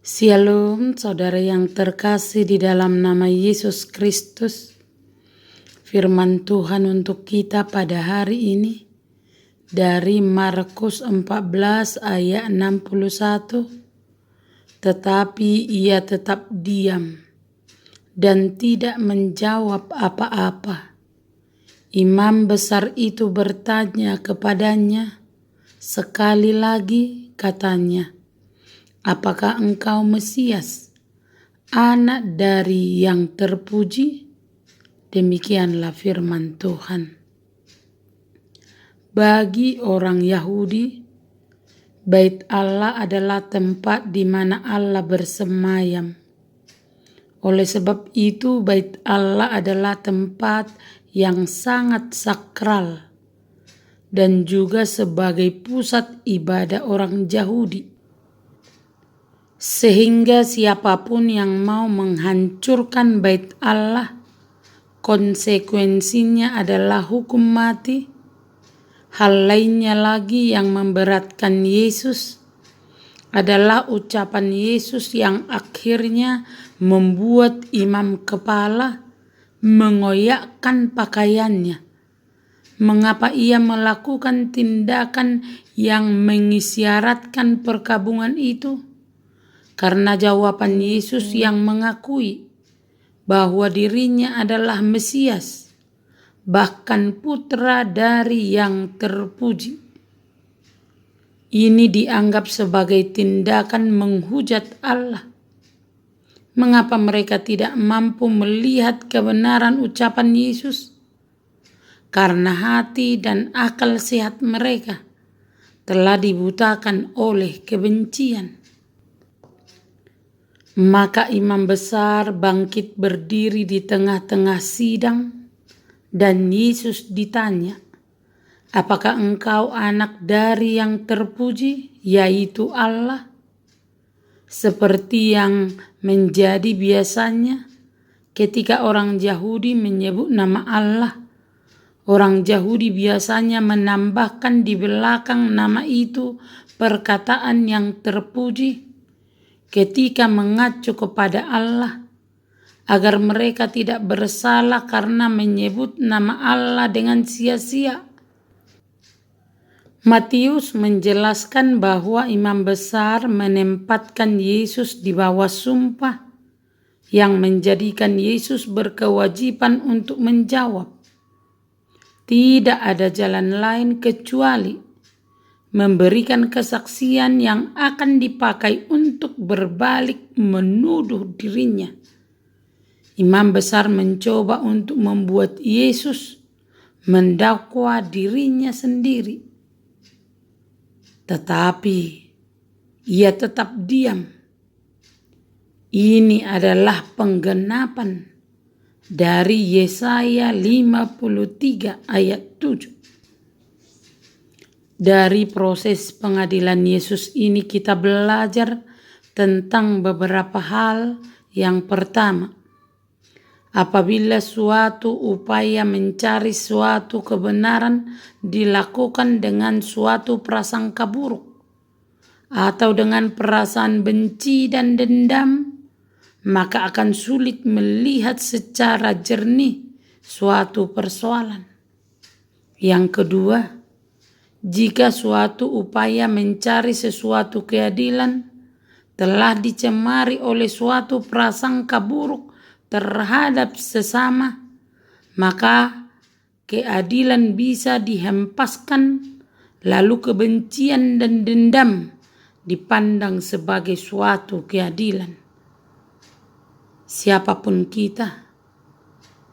Shalom, saudara yang terkasih di dalam nama Yesus Kristus. Firman Tuhan untuk kita pada hari ini dari Markus 14 ayat 61. Tetapi ia tetap diam dan tidak menjawab apa-apa. Imam besar itu bertanya kepadanya sekali lagi, katanya, "Apakah engkau Mesias, anak dari yang terpuji?" Demikianlah firman Tuhan. Bagi orang Yahudi, Bait Allah adalah tempat di mana Allah bersemayam. Oleh sebab itu, Bait Allah adalah tempat yang sangat sakral dan juga sebagai pusat ibadah orang Yahudi. Sehingga siapapun yang mau menghancurkan Bait Allah, konsekuensinya adalah hukum mati. Hal lainnya lagi yang memberatkan Yesus adalah ucapan Yesus yang akhirnya membuat imam kepala mengoyakkan pakaiannya. Mengapa ia melakukan tindakan yang mengisyaratkan perkabungan itu? Karena jawaban Yesus yang mengakui bahwa dirinya adalah Mesias, bahkan putra dari yang terpuji. Ini dianggap sebagai tindakan menghujat Allah. Mengapa mereka tidak mampu melihat kebenaran ucapan Yesus? Karena hati dan akal sehat mereka telah dibutakan oleh kebencian. Maka imam besar bangkit berdiri di tengah-tengah sidang dan Yesus ditanya, "Apakah engkau anak dari yang terpuji, yaitu Allah?" Seperti yang menjadi biasanya ketika orang Yahudi menyebut nama Allah, orang Yahudi biasanya menambahkan di belakang nama itu perkataan yang terpuji ketika mengacu kepada Allah, agar mereka tidak bersalah karena menyebut nama Allah dengan sia-sia. Matius menjelaskan bahwa imam besar menempatkan Yesus di bawah sumpah yang menjadikan Yesus berkewajiban untuk menjawab. Tidak ada jalan lain kecuali memberikan kesaksian yang akan dipakai untuk berbalik menuduh dirinya. Imam besar mencoba untuk membuat Yesus mendakwa dirinya sendiri. Tetapi ia tetap diam. Ini adalah penggenapan dari Yesaya 53 ayat 7. Dari proses pengadilan Yesus ini kita belajar tentang beberapa hal. Yang pertama, apabila suatu upaya mencari suatu kebenaran dilakukan dengan suatu prasangka buruk atau dengan perasaan benci dan dendam, maka akan sulit melihat secara jernih suatu persoalan. Yang kedua, jika suatu upaya mencari sesuatu keadilan telah dicemari oleh suatu prasangka buruk terhadap sesama, maka keadilan bisa dihempaskan, lalu kebencian dan dendam dipandang sebagai suatu keadilan. Siapapun kita,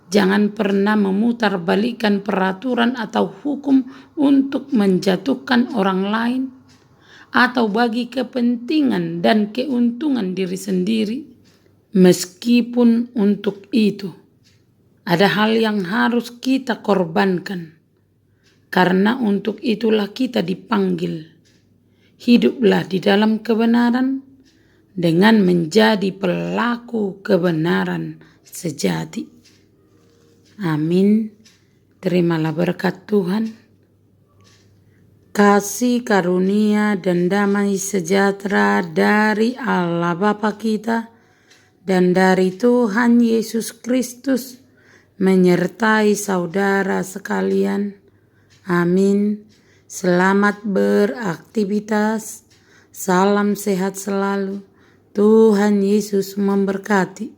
jangan pernah memutarbalikkan peraturan atau hukum untuk menjatuhkan orang lain atau bagi kepentingan dan keuntungan diri sendiri. Meskipun untuk itu ada hal yang harus kita korbankan, karena untuk itulah kita dipanggil. Hiduplah di dalam kebenaran dengan menjadi pelaku kebenaran sejati. Amin. Terimalah berkat Tuhan. Kasih karunia dan damai sejahtera dari Allah Bapa kita dan dari Tuhan Yesus Kristus menyertai saudara sekalian. Amin. Selamat beraktivitas. Salam sehat selalu. Tuhan Yesus memberkati.